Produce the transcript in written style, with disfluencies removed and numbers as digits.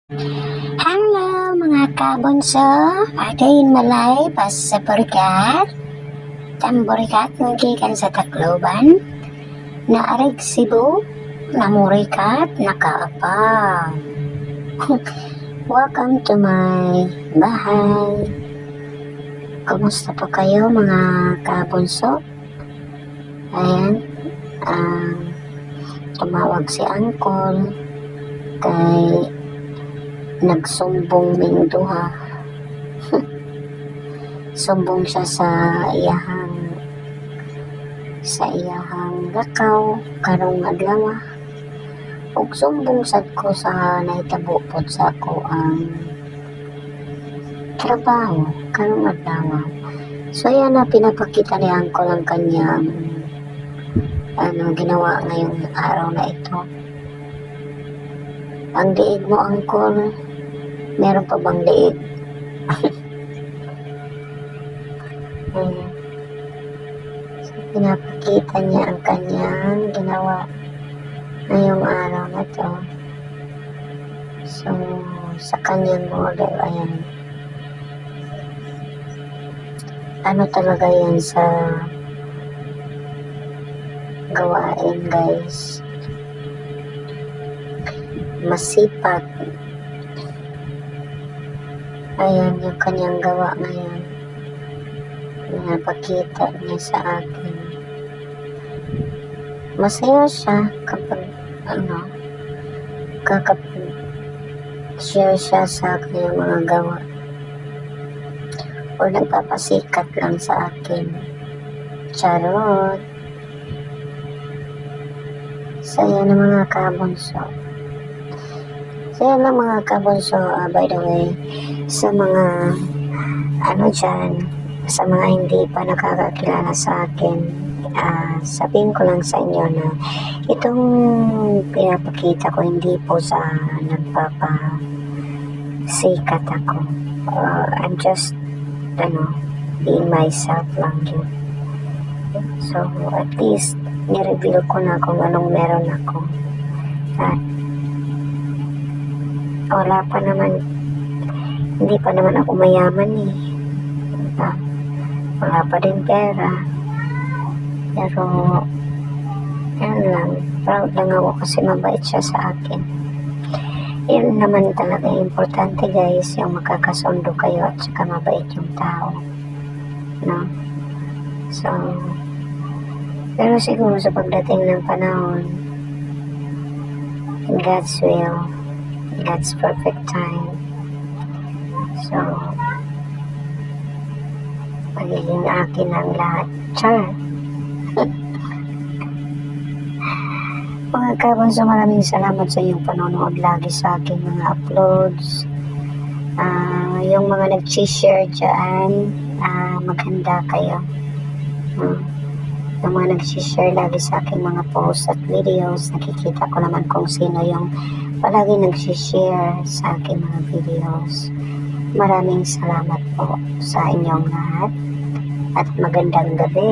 Hello mga kabunso, again malay pas sa burikat. Tamburikat nagkikan sa Tacloban, naarig Cebu, namurikat, nakaapa. Welcome to my bahay. Kumusta po kayo mga kabunso? Ayan, tumawag si Uncle kay nagsumbong ning duha. Sumbong siya sa iyahang lakaw karong adlaw, ug sumbong sad ko sa nahitabo pod sa ako ang trabaho karong adlaw. So yan na pinapakita ni Uncle ang kanyang ginawa ngayong araw na ito. Ang liig mo, Uncle, meron pa bang liig? So, pinapakita niya ang kanyang ginawa ngayong araw na to. So, sa kanyang model, ayan. Ano talaga yan sa gawain, guys? Masipag. Ayan yung kanyang gawa ngayon. Pinapakita niya sa akin. Masaya siya kapag share siya sa kanyang mga gawa. O nagpapasikat lang sa akin. Charot. Saya na mga kabunso. Saya na mga kabunso. By the way, sa mga sa mga hindi pa nakakakilala sa akin, sabihin ko lang sa inyo na itong pinapakita ko hindi po sa nagpapasikat ako. I'm just being myself lang yun. So at least ni-reveal ko na kung anong meron ako. At hindi pa naman ako mayaman wala pa din pera, pero yan lang, proud lang ako kasi mabait siya sa akin. Yun naman talaga importante, guys, yung makakasundo kayo at saka mabait yung tao, no? So pero siguro sa pagdating ng panahon, in God's will, God's perfect time, so magiging akin ang lahat. Char. Mga kabunso, maraming salamat sa iyong panonood lagi sa aking mga uploads. Yung mga nag-share dyan, maganda kayo. Yung mga nag-share lagi sa aking mga posts at videos, nakikita ko naman kung sino yung palagi nag-share sa aking mga videos. Maraming salamat po sa inyong lahat at magandang gabi.